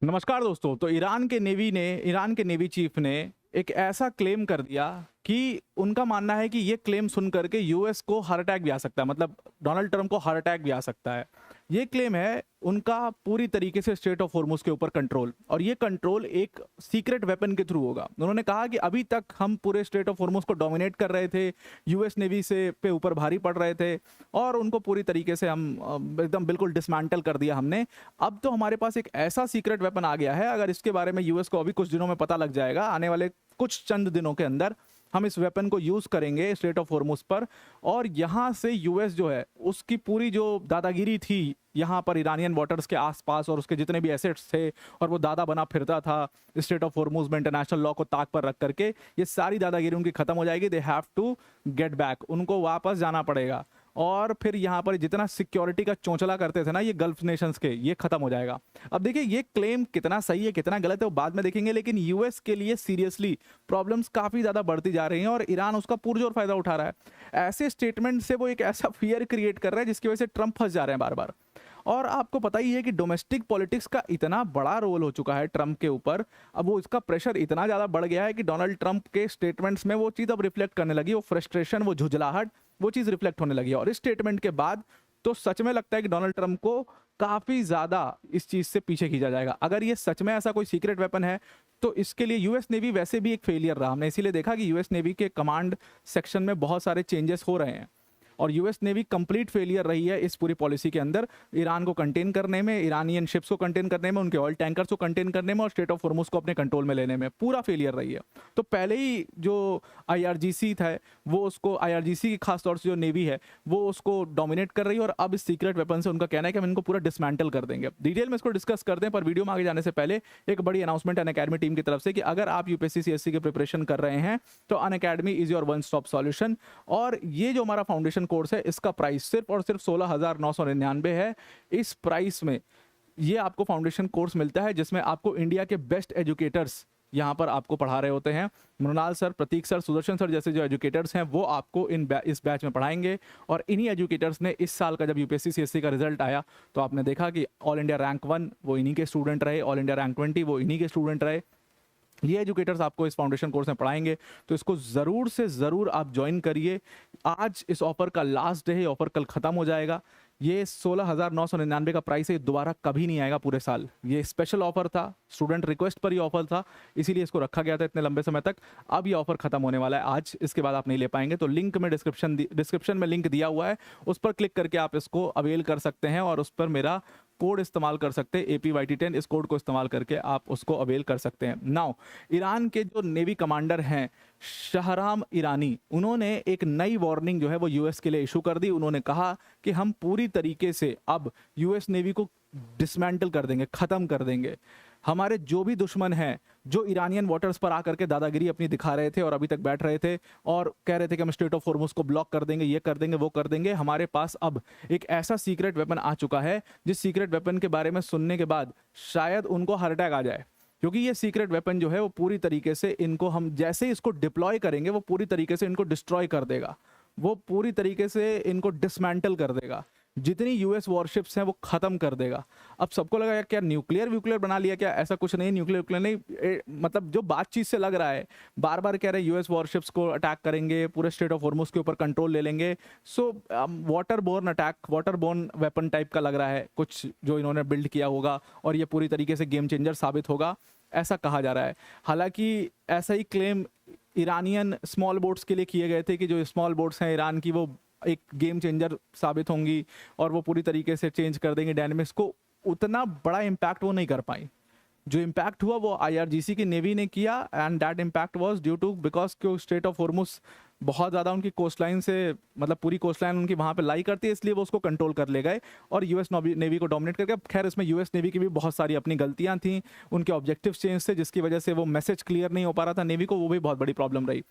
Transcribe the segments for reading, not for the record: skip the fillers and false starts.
नमस्कार दोस्तों। तो ईरान के नेवी चीफ ने एक ऐसा क्लेम कर दिया कि उनका मानना है कि ये क्लेम सुन करके यूएस को हार्ट अटैक भी आ सकता है, मतलब डोनाल्ड ट्रंप को हार्ट अटैक भी आ सकता है। ये क्लेम है उनका पूरी तरीके से स्ट्रेट ऑफ हॉर्मुज के ऊपर कंट्रोल, और ये कंट्रोल एक सीक्रेट वेपन के थ्रू होगा। उन्होंने कहा कि अभी तक हम पूरे स्ट्रेट ऑफ हॉर्मुज को डोमिनेट कर रहे थे, यूएस नेवी से पे ऊपर भारी पड़ रहे थे और उनको पूरी तरीके से हम एकदम बिल्कुल डिसमेंटल कर दिया हमने। अब तो हमारे पास एक ऐसा सीक्रेट वेपन आ गया है, अगर इसके बारे में यूएस को अभी कुछ दिनों में पता लग जाएगा, आने वाले कुछ चंद दिनों के अंदर हम इस वेपन को यूज करेंगे स्ट्रेट ऑफ हॉर्मुज पर, और यहां से यूएस जो है उसकी पूरी जो दादागिरी थी यहाँ पर ईरानियन वाटर्स के आसपास और उसके जितने भी एसेट्स थे, और वो दादा बना फिरता था स्ट्रेट ऑफ हॉर्मुज में इंटरनेशनल लॉ को ताक पर रख करके, ये सारी दादागिरी उनकी खत्म हो जाएगी। They have to get back, उनको वापस जाना पड़ेगा। और फिर यहाँ पर जितना सिक्योरिटी का चौंचला करते थे ना ये गल्फ नेशंस के, ये खत्म हो जाएगा। अब देखिए ये क्लेम कितना सही है कितना गलत है वो बाद में देखेंगे, लेकिन यूएस के लिए सीरियसली प्रॉब्लम्स काफी ज्यादा बढ़ती जा रही हैं और ईरान उसका पुरजोर फायदा उठा रहा है। ऐसे स्टेटमेंट से वो एक ऐसा फियर क्रिएट कर रहा है जिसकी वजह से ट्रंप फंस जा रहे हैं बार बार। और आपको पता ही है कि डोमेस्टिक पॉलिटिक्स का इतना बड़ा रोल हो चुका है ट्रंप के ऊपर, अब वो इसका प्रेशर इतना ज़्यादा बढ़ गया है कि डोनाल्ड ट्रंप के स्टेटमेंट्स में वो चीज़ अब रिफ्लेक्ट करने लगी, वो फ्रस्ट्रेशन, वो झुंझलाहट, वो चीज़ रिफ्लेक्ट होने लगी है। और इस स्टेटमेंट के बाद तो सच में लगता है कि डोनाल्ड ट्रंप को काफ़ी ज़्यादा इस चीज़ से पीछे खींचा जाएगा। अगर ये सच में ऐसा कोई सीक्रेट वेपन है तो इसके लिए यूएस नेवी वैसे भी एक फेलियर रहा। हमने इसीलिए देखा कि यूएस नेवी के कमांड सेक्शन में बहुत सारे चेंजेस हो रहे हैं और यूएस नेवी कंप्लीट फेलियर रही है इस पूरी पॉलिसी के अंदर, ईरान को कंटेन करने में, ईरानियन शिप्स को कंटेन करने में, उनके ऑयल टैंकर्स को कंटेन करने में और स्ट्रेट ऑफ हॉर्मुज को अपने कंट्रोल में लेने में पूरा फेलियर रही है। तो पहले ही जो आईआरजीसी था वो उसको, आईआरजीसी की खास तौर से जो नेवी है वो उसको डोमिनेट कर रही है, और अब इस सीक्रेट वेपन से उनका कहना है कि हम इनको पूरा डिसमेंटल कर देंगे। डिटेल में इसको डिस्कस करते हैं, पर वीडियो में आगे जाने से पहले एक बड़ी अनाउंसमेंट अनअकैडमी टीम की तरफ से कि अगर आप यूपीएससी सीएससी की प्रिपरेशन कर रहे हैं तो Unacademy is your one stop solution. और ये जो हमारा फाउंडेशन कोर्स है इसका प्राइस सिर्फ और सिर्फ 16,999 है। इस प्राइस में ये आपको फाउंडेशन कोर्स मिलता है जिसमें आपको इंडिया के बेस्ट एजुकेटर्स यहाँ पर आपको पढ़ा रहे होते हैं। मृणाल सर, प्रतीक सर, सुदर्शन सर जैसे जो एजुकेटर्स हैं वो आपको इस बैच में पढ़ाएंगे। और इन्हीं एजुकेटर्स ने इस साल का जब यूपीएससी सीएससी का रिजल्ट आया तो आपने देखा कि ऑल इंडिया रैंक 1 वो इन्हीं के स्टूडेंट रहे, ऑल इंडिया रैंक 20 वो इन्हीं के स्टूडेंट रहे। ये एजुकेटर्स आपको इस फाउंडेशन कोर्स में पढ़ाएंगे, तो इसको ज़रूर से ज़रूर आप ज्वाइन करिए। आज इस ऑफर का लास्ट डे है, ऑफर कल ख़त्म हो जाएगा। ये 16,999 का प्राइस है, दोबारा कभी नहीं आएगा पूरे साल। ये स्पेशल ऑफर था, स्टूडेंट रिक्वेस्ट पर ये ऑफर था, इसीलिए इसको रखा गया था इतने लंबे समय तक। अब ये ऑफर खत्म होने वाला है आज, इसके बाद आप नहीं ले पाएंगे। तो लिंक में डिस्क्रिप्शन में लिंक दिया हुआ है, उस पर क्लिक करके आप इसको अवेल कर सकते हैं और उस पर मेरा कोड इस्तेमाल कर सकते हैं APYT10, इस कोड को इस्तेमाल करके आप उसको अवेल कर सकते हैं। नाउ ईरान के जो नेवी कमांडर हैं शहराम ईरानी, उन्होंने एक नई वार्निंग जो है वो यूएस के लिए इशू कर दी। उन्होंने कहा कि हम पूरी तरीके से अब यूएस नेवी को डिसमेंटल कर देंगे, ख़त्म कर देंगे। हमारे जो भी दुश्मन हैं जो ईरानियन वाटर्स पर आकर के दादागिरी अपनी दिखा रहे थे और अभी तक बैठ रहे थे और कह रहे थे कि हम स्ट्रेट ऑफ हॉर्मुज को ब्लॉक कर देंगे, ये कर देंगे, वो कर देंगे, हमारे पास अब एक ऐसा सीक्रेट वेपन आ चुका है जिस सीक्रेट वेपन के बारे में सुनने के बाद शायद उनको हार्ट अटैक आ जाए। क्योंकि ये सीक्रेट वेपन जो है वो पूरी तरीके से इनको, हम जैसे ही इसको डिप्लॉय करेंगे वो पूरी तरीके से इनको डिस्ट्रॉय कर देगा, वो पूरी तरीके से इनको डिसमेंटल कर देगा, जितनी यूएस वॉरशिप्स हैं वो खत्म कर देगा। अब सबको लगा क्या न्यूक्लियर बना लिया क्या? ऐसा कुछ नहीं, न्यूक्लियर नहीं, मतलब जो बातचीत से लग रहा है, बार बार कह रहे हैं यूएस वॉरशिप्स को अटैक करेंगे, पूरे स्ट्रेट ऑफ हॉर्मुज के ऊपर कंट्रोल ले लेंगे। So water borne attack, water borne weapon type का लग रहा है कुछ जो इन्होंने बिल्ड किया होगा, और ये पूरी तरीके से गेम चेंजर साबित होगा, ऐसा कहा जा रहा है। हालांकि ऐसा ही क्लेम ईरानियन स्मॉल बोट्स के लिए किए गए थे कि जो स्मॉल बोट्स हैं ईरान की वो एक गेम चेंजर साबित होंगी और वो पूरी तरीके से चेंज कर देंगे डायनेमिक्स को। उतना बड़ा इम्पैक्ट वो नहीं कर पाई। जो इम्पैक्ट हुआ वो आईआरजीसी की नेवी ने किया, and that impact was due to because क्यों स्ट्रेट ऑफ हॉर्मुज बहुत ज़्यादा उनकी कोस्ट लाइन से, मतलब पूरी कोस्ट लाइन उनकी वहाँ पे लाई करती है, इसलिए वो उसको कंट्रोल कर ले गए और यूएस नेवी को डोमिनेट करके। खैर इसमें यूएस नेवी की भी बहुत सारी अपनी गलतियाँ थी, उनके ऑब्जेक्टिव चेंज थे जिसकी वजह से वो मैसेज क्लियर नहीं हो पा रहा था नेवी को, वो भी बहुत बड़ी प्रॉब्लम रही।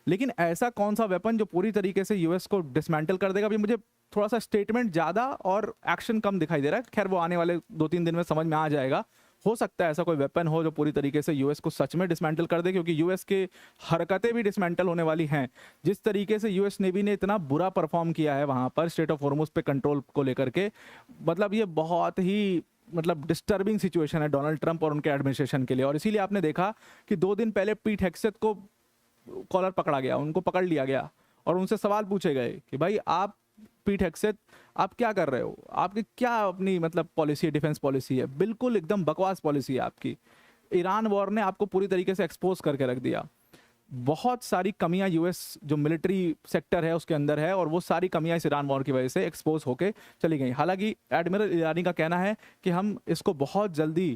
लेकिन ऐसा कौन सा वेपन जो पूरी तरीके से यूएस को डिसमेंटल कर देगा? अभी मुझे थोड़ा सा स्टेटमेंट ज़्यादा और एक्शन कम दिखाई दे रहा है। खैर वो आने वाले 2-3 दिन में समझ में आ जाएगा। हो सकता है ऐसा कोई वेपन हो जो पूरी तरीके से यूएस को सच में डिसमेंटल कर दे, क्योंकि यूएस के हरकतें भी डिसमेंटल होने वाली हैं। जिस तरीके से यूएस नेवी ने इतना बुरा परफॉर्म किया है वहाँ पर स्ट्रेट ऑफ हॉर्मुज पे कंट्रोल को लेकर के, मतलब ये बहुत ही मतलब डिस्टर्बिंग सिचुएशन है डोनाल्ड ट्रंप और उनके एडमिनिस्ट्रेशन के लिए। और इसीलिए आपने देखा कि 2 दिन पहले पीट हेग्सेथ को कॉलर पकड़ा गया, उनको पकड़ लिया गया और उनसे सवाल पूछे गए कि भाई आप पीट हेग्सेथ आप क्या कर रहे हो, आपकी क्या अपनी मतलब पॉलिसी है, डिफेंस पॉलिसी है, बिल्कुल एकदम बकवास पॉलिसी है आपकी। ईरान वॉर ने आपको पूरी तरीके से एक्सपोज करके रख दिया। बहुत सारी कमियां यूएस जो मिलिट्री सेक्टर है उसके अंदर है और वो सारी कमियां इस ईरान वॉर की वजह से एक्सपोज होके चली गई। हालांकि एडमिरल ईरानी का कहना है कि हम इसको बहुत जल्दी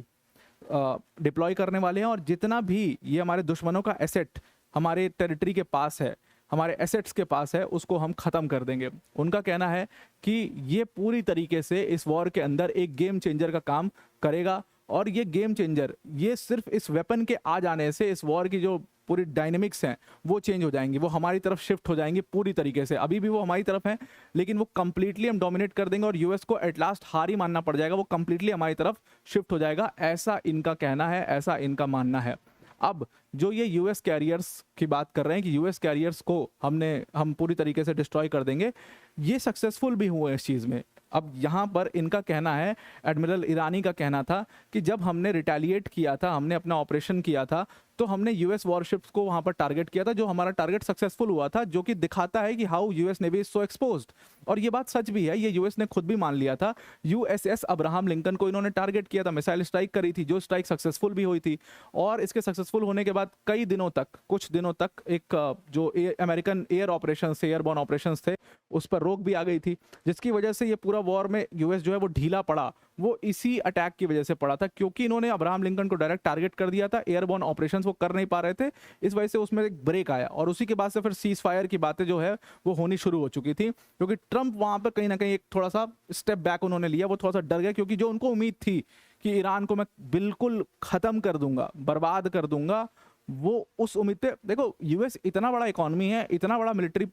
डिप्लॉय करने वाले हैं और जितना भी ये हमारे दुश्मनों का एसेट हमारे टेरिटरी के पास है, हमारे एसेट्स के पास है, उसको हम ख़त्म कर देंगे। उनका कहना है कि ये पूरी तरीके से इस वॉर के अंदर एक गेम चेंजर का काम करेगा और ये गेम चेंजर ये सिर्फ इस वेपन के आ जाने से इस वॉर की जो पूरी डायनेमिक्स हैं वो चेंज हो जाएंगी, वो हमारी तरफ शिफ्ट हो जाएंगी पूरी तरीके से। अभी भी वो हमारी तरफ हैं लेकिन वो कंप्लीटली हम डोमिनेट कर देंगे और यूएस को एट लास्ट हार ही मानना पड़ जाएगा, वो कंप्लीटली हमारी तरफ शिफ्ट हो जाएगा, ऐसा इनका कहना है, ऐसा इनका मानना है। अब जो ये यूएस कैरियर्स की बात कर रहे हैं कि यूएस कैरियर्स को हम पूरी तरीके से डिस्ट्रॉय कर देंगे, ये सक्सेसफुल भी हुए इस चीज़ में। अब यहाँ पर इनका कहना है, एडमिरल ईरानी का कहना था कि जब हमने रिटेलिएट किया था, हमने अपना ऑपरेशन किया था, तो हमने यूएस वॉरशिप्स को वहाँ पर टारगेट किया था, जो हमारा टारगेट सक्सेसफुल हुआ था, जो कि दिखाता है कि how US navy is so exposed. और ये बात सच भी है, ये यूएस ने खुद भी मान लिया था। यूएसएस अब्राहम लिंकन को इन्होंने टारगेट किया था, मिसाइल स्ट्राइक करी थी, जो स्ट्राइक सक्सेसफुल भी हुई थी। और इसके सक्सेसफुल होने के बाद कई दिनों तक, कुछ दिनों तक एक जो अमेरिकन एयर ऑपरेशन थे, एयरबॉर्न ऑपरेशन थे, उस पर रोक भी आ गई थी, जिसकी वजह से ये पूरा वॉर में यूएस जो है वो ढीला पड़ा। वो इसी अटैक की वजह से पड़ा था, क्योंकि इन्होंने अब्राहम लिंकन को डायरेक्ट टारगेट कर दिया था, एयरबॉर्न ऑपरेशंस वो कर नहीं पा रहे थे, इस वजह से उसमें एक ब्रेक आया। और उसी के बाद से फिर सीज फायर की बातें जो है वो होनी शुरू हो चुकी थी, क्योंकि ट्रंप वहां पर कहीं ना कहीं एक थोड़ा सा स्टेप बैक उन्होंने लिया, वो थोड़ा सा डर गया, क्योंकि जो उनको उम्मीद थी कि ईरान को मैं बिल्कुल खत्म कर दूंगा, बर्बाद कर दूंगा, वो उस उम्मीद पे, देखो यूएस इतना बड़ा इकोनॉमी है, इतना बड़ा मिलिट्री,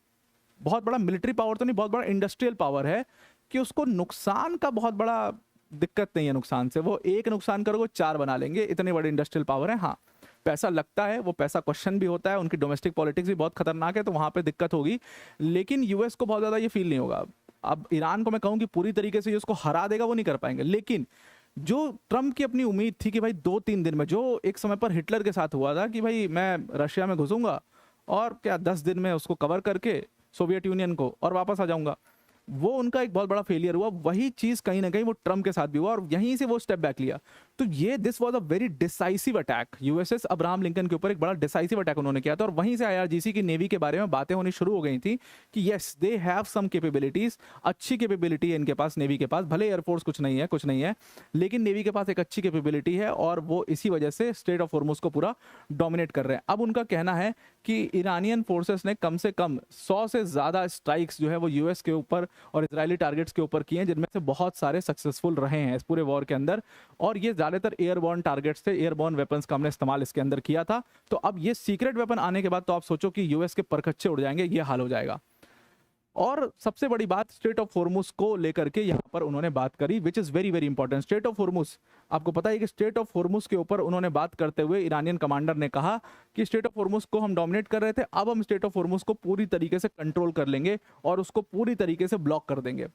बहुत बड़ा मिलिट्री पावर तो नहीं, बहुत बड़ा इंडस्ट्रियल पावर है, कि उसको नुकसान का बहुत बड़ा दिक्कत नहीं है नुकसान से। वो एक नुकसान करोगे 4 बना लेंगे, इतने बड़े इंडस्ट्रियल पावर है। हाँ, पैसा लगता है, वो पैसा क्वेश्चन भी होता है, उनकी डोमेस्टिक पॉलिटिक्स भी बहुत खतरनाक है, तो वहाँ पे दिक्कत होगी, लेकिन यूएस को बहुत ज़्यादा ये फील नहीं होगा। अब ईरान को मैं कहूँ कि पूरी तरीके से उसको हरा देगा, वो नहीं कर पाएंगे, लेकिन जो ट्रंप की अपनी उम्मीद थी कि भाई 2-3 दिन में, जो एक समय पर हिटलर के साथ हुआ था कि भाई मैं रशिया में घुसूंगा और क्या 10 दिन में उसको कवर करके सोवियत यूनियन को और वापस आ जाऊंगा, वो उनका एक बहुत बड़ा फेलियर हुआ। वही चीज कहीं ना कहीं वो ट्रम्प के साथ भी हुआ और यहीं से वो स्टेप बैक लिया। तो ये this was a very decisive attack, USS Abraham Lincoln के ऊपर एक बड़ा डिसाइसिव अटैक उन्होंने किया था। और वहीं से आईआरजीसी की नेवी के बारे में बातें होनी शुरू हो गई थी कि yes they have some capabilities, अच्छी कैपेबिलिटी है इनके पास, नेवी के पास, भले एयरफोर्स कुछ नहीं है, लेकिन नेवी के पास एक अच्छी कैपेबिलिटी है और वो इसी वजह से स्ट्रेट ऑफ हॉर्मुज को पूरा डोमिनेट कर रहे हैं। अब उनका कहना है कि ईरानियन फोर्सेस ने कम से कम 100 से ज़्यादा स्ट्राइक्स जो है वो यूएस के ऊपर और इजरायली टारगेट्स के ऊपर किए हैं, जिनमें से बहुत सारे सक्सेसफुल रहे हैं इस पूरे वॉर के अंदर। और ये ज़्यादातर एयरबॉर्न टारगेट्स थे, एयरबॉर्न वेपन्स का हमने इस्तेमाल इसके अंदर किया था। तो अब ये सीक्रेट वेपन आने के बाद तो आप सोचो कि यूएस के परखच्चे उड़ जाएंगे, ये हाल हो जाएगा। और सबसे बड़ी बात स्ट्रेट ऑफ हॉर्मुज को लेकर के यहाँ पर उन्होंने बात करी, which is very very important. Straight of Hormuz, आपको पता है कि स्ट्रेट ऑफ हॉर्मुज के ऊपर उन्होंने बात करते हुए ईरानियन कमांडर ने कहा कि स्ट्रेट ऑफ हॉर्मुज को हम डोमिनेट कर रहे थे, अब हम स्ट्रेट ऑफ हॉर्मुज को पूरी तरीके से कंट्रोल कर लेंगे और उसको पूरी तरीके से ब्लॉक कर देंगे।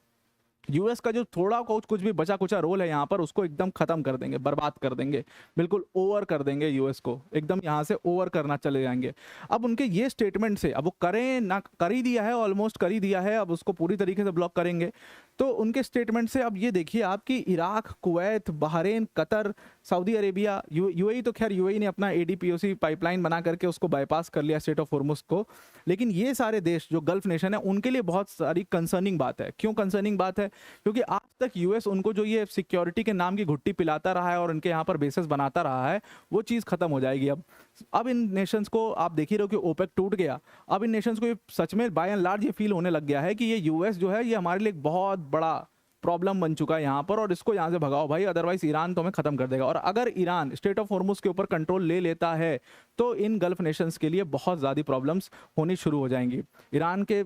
यूएस का जो थोड़ा कुछ भी बचा कुचा रोल है यहाँ पर, उसको एकदम खत्म कर देंगे, बर्बाद कर देंगे, बिल्कुल ओवर कर देंगे यूएस को, एकदम यहाँ से ओवर करना चले जाएंगे। अब उनके ये स्टेटमेंट से, अब वो करें ना, कर ही दिया है, ऑलमोस्ट कर ही दिया है, अब उसको पूरी तरीके से ब्लॉक करेंगे। तो उनके स्टेटमेंट से अब ये देखिए आपकी Iraq, Kuwait, Bahrain, Qatar, Saudi Arabia, UAE, तो खैर यूएई ने अपना एडीपीओसी पाइपलाइन बना करके उसको बाईपास कर लिया स्ट्रेट ऑफ हॉर्मुज को, लेकिन ये सारे देश जो गल्फ नेशन है उनके लिए बहुत सारी कंसर्निंग बात है। क्यों कंसर्निंग बात है? क्योंकि आज तक यूएस उनको जो ये सिक्योरिटी के नाम की घुट्टी पिलाता रहा है और उनके यहाँ पर बेसेस बनाता रहा है, वो चीज़ खत्म हो जाएगी। अब इन नेशंस को आप देख ही रहे हो कि ओपेक टूट गया, अब इन नेशंस को ये सच में बाय एंड लार्ज ये फील होने लग गया है कि ये यूएस जो है ये हमारे लिए एक बहुत बड़ा प्रॉब्लम बन चुका है यहाँ पर, और इसको यहाँ से भगाओ भाई, अदरवाइज ईरान तो हमें खत्म कर देगा। और अगर ईरान स्ट्रेट ऑफ हॉर्मुज के ऊपर कंट्रोल ले लेता है तो इन गल्फ नेशंस के लिए बहुत ज़्यादा प्रॉब्लम्स होनी शुरू हो जाएंगी। ईरान के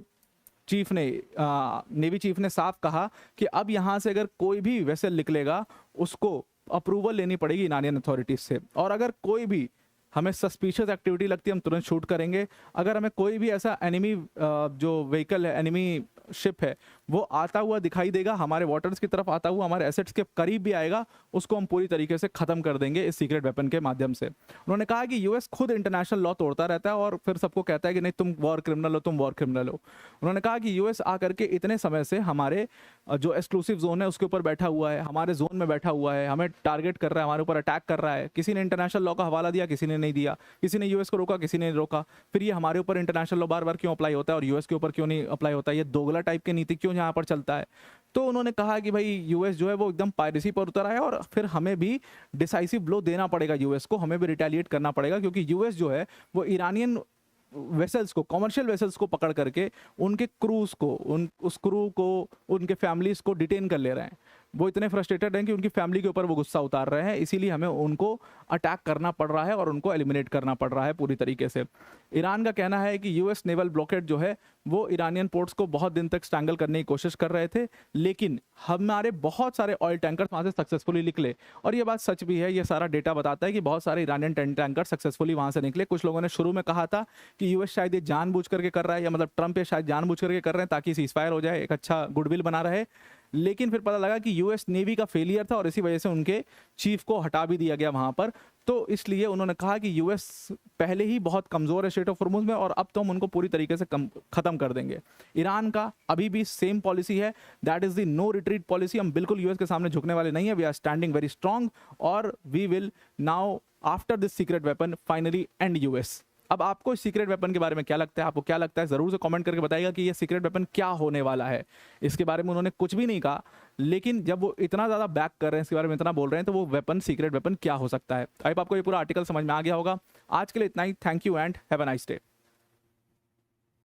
चीफ ने, नेवी चीफ ने साफ कहा कि अब यहाँ से अगर कोई भी वेसल निकलेगा उसको अप्रूवल लेनी पड़ेगी ईरानियन अथॉरिटीज से, और अगर कोई भी हमें सस्पिशियस एक्टिविटी लगती है हम तुरंत शूट करेंगे। अगर हमें कोई भी ऐसा एनिमी जो व्हीकल है, एनिमी शिप है, वो आता हुआ दिखाई देगा, हमारे वाटर्स की तरफ आता हुआ, हमारे एसेट्स के करीब भी आएगा, उसको हम पूरी तरीके से ख़त्म कर देंगे इस सीक्रेट वेपन के माध्यम से। उन्होंने कहा कि यूएस खुद इंटरनेशनल लॉ तोड़ता रहता है और फिर सबको कहता है कि नहीं तुम वॉर क्रिमिनल हो, तुम वॉर क्रिमिनल हो। उन्होंने कहा कि यूएस आकर के इतने समय से हमारे जो एक्सक्लूसिव जोन है उसके ऊपर बैठा हुआ है, हमारे जोन में बैठा हुआ है, हमें टारगेट कर रहा है, हमारे ऊपर अटैक कर रहा है। किसी ने इंटरनेशनल लॉ का हवाला दिया, किसी ने नहीं दिया, किसी ने यूएस को रोका, किसी ने रोका। फिर ये हमारे ऊपर इंटरनेशनल लॉ बार बार क्यों अप्लाई होता है और यूएस के ऊपर क्यों नहीं अप्लाई होता है? ये दोगला टाइप की नीति क्यों यहाँ पर चलता है? तो उन्होंने कहा कि भाई यूएस जो है वो एकदम पायरेसी पर उतर आया और फिर हमें भी डिसाइसिव ब्लो देना पड़ेगा यूएस को, हमें भी रिटेलिएट करना पड़ेगा, क्योंकि यूएस जो है वो ईरानियन वेसल्स को, कमर्शियल वेसल्स को पकड़ करके उनके क्रूज को, उस क्रू को, उनके फैमिलीज को डिटेन कर ले रहे हैं। वो इतने फ्रस्ट्रेटेड हैं कि उनकी फैमिली के ऊपर वो गुस्सा उतार रहे हैं, इसीलिए हमें उनको अटैक करना पड़ रहा है और उनको एलिमिनेट करना पड़ रहा है पूरी तरीके से। ईरान का कहना है कि यूएस नेवल ब्लॉकेड जो है वो ईरानियन पोर्ट्स को बहुत दिन तक स्ट्रैंगल करने की कोशिश कर रहे थे, लेकिन हमारे बहुत सारे ऑयल टैंकर वहाँ से सक्सेसफुली निकले। और ये बात सच भी है, ये सारा डेटा बताता है कि बहुत सारे ईरानियन टैंकर सक्सेसफुली वहाँ से निकले। कुछ लोगों ने शुरू में कहा था कि यूएस शायद ये जानबूझ करके कर रहा है, या मतलब ट्रंप ये शायद जानबूझ करके कर रहे हैं ताकि सीजफायर हो जाए, एक अच्छा गुडविल बना रहे। लेकिन फिर पता लगा कि यूएस नेवी का फेलियर था और इसी वजह से उनके चीफ को हटा भी दिया गया वहां पर। तो इसलिए उन्होंने कहा कि यूएस पहले ही बहुत कमजोर है स्ट्रेट ऑफ हॉर्मुज में और अब तो हम उनको पूरी तरीके से खत्म कर देंगे। ईरान का अभी भी सेम पॉलिसी है, that is the no retreat policy. हम बिल्कुल यूएस के सामने झुकने वाले नहीं है, we are standing very strong और we will now after this secret weapon finally end US. अब आपको इस सीक्रेट वेपन के बारे में क्या लगता है? आपको क्या लगता है ज़रूर से कमेंट करके बताइएगा कि ये सीक्रेट वेपन क्या होने वाला है। इसके बारे में उन्होंने कुछ भी नहीं कहा, लेकिन जब वो इतना ज़्यादा बैक कर रहे हैं, इसके बारे में इतना बोल रहे हैं, तो वो वेपन, सीक्रेट वेपन क्या हो सकता है? आई होप आपको ये पूरा आर्टिकल समझ में आ गया होगा। आज के लिए इतना ही। Thank you and have a nice day.